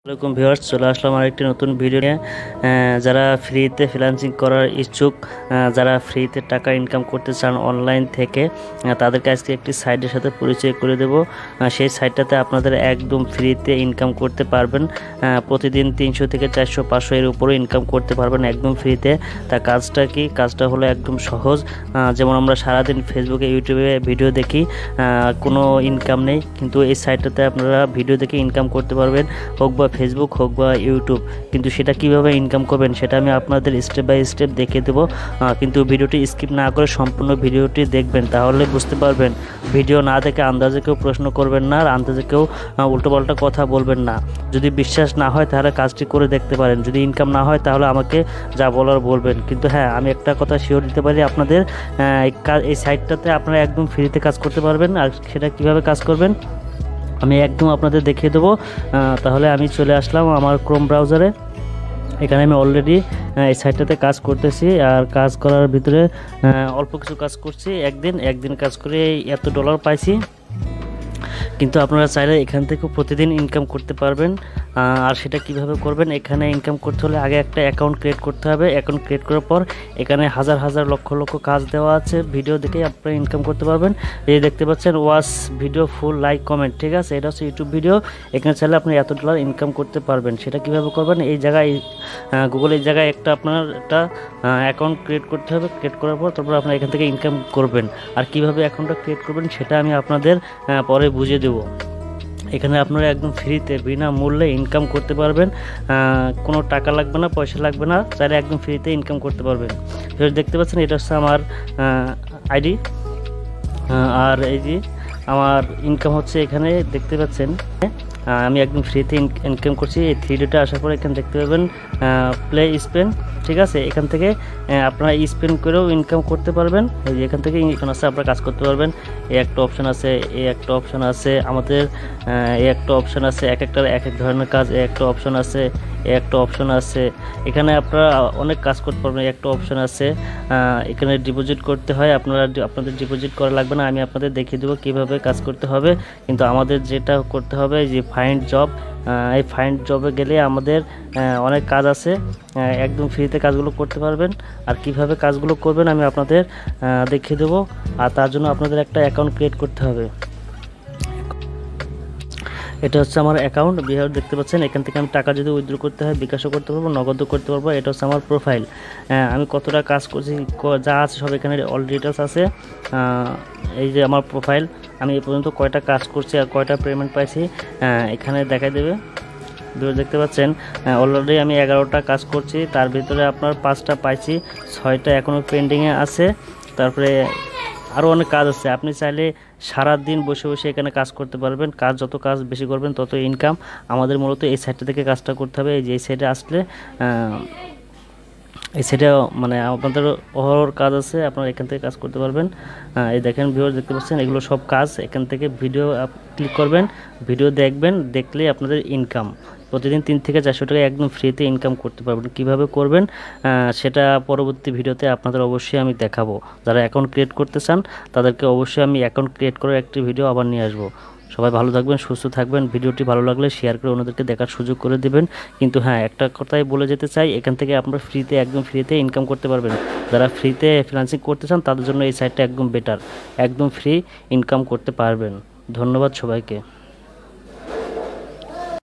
আসসালামু আলাইকুম ভিউয়ার্স, চলে আসলাম আরেকটি নতুন ভিডিও নিয়ে। যারা ফ্রিতে ফ্রিল্যান্সিং করার ইচ্ছুক, যারা ফ্রিতে টাকা ইনকাম করতে চান অনলাইন থেকে, তাদেরকে আজকে একটি সাইটের সাথে পরিচয় করে দেব। সেই সাইটটাতে আপনাদের একদম ফ্রিতে ইনকাম করতে পারবেন। প্রতিদিন 300 থেকে 400 500 এর উপরে ইনকাম করতে পারবেন একদম ফ্রিতে। তা কাজটা কি? কাজটা হলো একদম সহজ। যেমন আমরা সারাদিন ফেসবুকে ইউটিউবে ভিডিও দেখি, কোনো ইনকাম নেই, কিন্তু এই সাইটটাতে আপনারা ভিডিও দেখে ইনকাম করতে পারবেন, হোক বা ফেসবুক হোক বা ইউটিউব। কিন্তু সেটা কিভাবে ইনকাম করবেন সেটা আমি আপনাদের স্টেপ বাই স্টেপ দেখিয়ে দেবো। কিন্তু ভিডিওটি স্কিপ না করে সম্পূর্ণ ভিডিওটি দেখবেন, তাহলে বুঝতে পারবেন। ভিডিও না দেখে আন্দাজে কেউ প্রশ্ন করবেন না, আর আন্দাজে কেউ উল্টোপাল্টা কথা বলবেন না। যদি বিশ্বাস না হয় তাহলে কাজটি করে দেখতে পারেন। যদি ইনকাম না হয় তাহলে আমাকে যা বলার বলবেন। কিন্তু হ্যাঁ, আমি একটা কথা শিওর দিতে পারি আপনাদের, এই সাইটটাতে আপনারা একদম ফ্রিতে কাজ করতে পারবেন। আর সেটা কিভাবে কাজ করবেন আমি একদম আপনাদের দেখিয়ে দেবো। তাহলে আমি চলে আসলাম আমার ক্রোম ব্রাউজারে। এখানে আমি অলরেডি এই সাইটটাতে কাজ করতেছি, আর কাজ করার ভিতরে অল্প কিছু কাজ করছি। একদিন কাজ করে এত ডলার পাইছি। কিন্তু আপনারা চাইলে এখান থেকে প্রতিদিন ইনকাম করতে পারবেন। আর সেটা কিভাবে করবেন, এখানে ইনকাম করতে হলে আগে একটা অ্যাকাউন্ট ক্রিয়েট করতে হবে। অ্যাকাউন্ট ক্রিয়েট করার পর এখানে হাজার হাজার লক্ষ লক্ষ কাজ দেওয়া আছে, ভিডিও দেখেই আপনারা ইনকাম করতে পারবেন। এই দেখতে পাচ্ছেন watch video full like comment, ঠিক আছে? এটা হচ্ছে ইউটিউব ভিডিও। এখানে চাইলে আপনি এত ডলার ইনকাম করতে পারবেন। সেটা কিভাবে করবেন, এই জায়গায় গুগল এই জায়গায় আপনার একটা অ্যাকাউন্ট ক্রিয়েট করতে হবে। ক্রিয়েট করার পর তারপর আপনারা এখান থেকে ইনকাম করবেন। আর কিভাবে অ্যাকাউন্টটা ক্রিয়েট করবেন সেটা আমি আপনাদের পরে বুঝিয়ে দেবো। এখানে আপনারা একদম ফ্রিতে বিনামূল্যে ইনকাম করতে পারবেন। কোনো টাকা লাগবে না, পয়সা লাগবে না, চাইলে একদম ফ্রিতে ইনকাম করতে পারবেন। দেখতে পাচ্ছেন এটা হচ্ছে আমার আইডি। আর এই যে আমার ইনকাম হচ্ছে, এখানে দেখতে পাচ্ছেন আমি একদম ফ্রিতে ইনকাম করছি। এই 3Dটা আসার পরে এখানে দেখতে পাবেন প্লে স্পেন, ঠিক আছে? এখান থেকে আপনারা স্পেন করেও ইনকাম করতে পারবেন। এই যে এখান থেকে এখানে আছে, আপনারা কাজ করতে পারবেন। এই একটা অপশন আছে, এই একটা অপশন আছে আমাদের, এই একটা অপশন আছে, এক একটার এক এক ধরনের কাজ। এই একটা অপশন আছে, এই একটা অপশন আছে। এখানে আপনারা অনেক কাজ করতে পারবেন। একটা অপশন আছে, এখানে ডিপোজিট করতে হয়। আপনাদের ডিপোজিট করা লাগবে না, আমি আপনাদের দেখিয়ে দেবো কীভাবে কাজ করতে হবে। কিন্তু আমাদের যেটা করতে হবে যে ফাইন্ড জব, এই ফাইন্ড জবে গেলে আমাদের অনেক কাজ আছে, একদম ফ্রিতে কাজগুলো করতে পারবেন। আর কিভাবে কাজগুলো করবেন আমি আপনাদের দেখিয়ে দেবো। আর তার জন্য আপনাদের একটা অ্যাকাউন্ট ক্রিয়েট করতে হবে। এটা হচ্ছে আমার অ্যাকাউন্ট। বিহার দেখতে পাচ্ছেন, এখান থেকে আমি টাকা যদি উইথড্র করতে হয় বিকাশও করতে পারবো, নগদও করতে পারবো। এটা হচ্ছে আমার প্রোফাইল। আমি কতটা কাজ করছি যা আছে সব এখানে অল ডিটেলস আছে। এই যে আমার প্রোফাইল, আমি এ পর্যন্ত কয়টা কাজ করছি আর কয়টা পেমেন্ট পাইছি এখানে দেখাই দেবে। দেখতে পাচ্ছেন অলরেডি আমি 11টা কাজ করছি, তার ভিতরে আপনার 5টা পাইছি, 6টা এখনও পেন্ডিংয়ে আছে। তারপরে আরও অনেক কাজ আছে। আপনি চাইলে সারা দিন বসে বসে এখানে কাজ করতে পারবেন। যত কাজ বেশি করবেন তত ইনকাম। আমাদের মূলত এই সাইডটা থেকে কাজটা করতে হবে। এই যে এই সাইডে আসলে এই সাইডে মানে আপনাদের ওভার কাজ আছে, আপনারা এখান থেকে কাজ করতে পারবেন। এই দেখেন ভিউয়ার দেখতে পাচ্ছেন, এগুলো সব কাজ। এখান থেকে ভিডিও ক্লিক করবেন, ভিডিও দেখবেন, দেখলেই আপনাদের ইনকাম। প্রতিদিন 3 থেকে 400 টাকা একদম ফ্রিতে ইনকাম করতে পারবেন। কিভাবে করবেন সেটা পরবর্তী ভিডিওতে আপনাদের অবশ্যই আমি দেখাবো। যারা অ্যাকাউন্ট ক্রিয়েট করতে চান তাদেরকে অবশ্যই আমি অ্যাকাউন্ট ক্রিয়েট করার একটি ভিডিও আবার নিয়ে আসবো। সবাই ভালো থাকবেন, সুস্থ থাকবেন। ভিডিওটি ভালো লাগলে শেয়ার করে অন্যদেরকে দেখার সুযোগ করে দেবেন। কিন্তু হ্যাঁ, একটা কথাই বলে যেতে চাই, এখান থেকে আপনারা ফ্রিতে একদম ফ্রিতে ইনকাম করতে পারবেন। যারা ফ্রিতে ফ্রিল্যান্সিং করতে চান তাদের জন্য এই সাইটটা একদম বেটার, একদম ফ্রি ইনকাম করতে পারবেন। ধন্যবাদ সবাইকে।